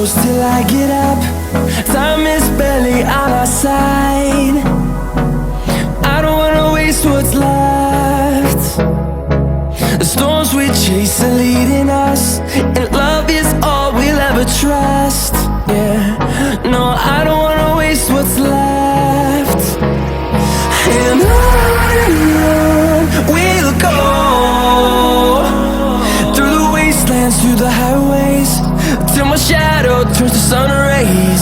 close till I get up. Time is barely on our side. I don't wanna waste what's left. The storms we chase are leading us, and love is all we'll ever trust. Yeah, no, I don't wanna waste what's left. And on we'll go, through the wastelands, through the highways, till my shadow turns to sun rays.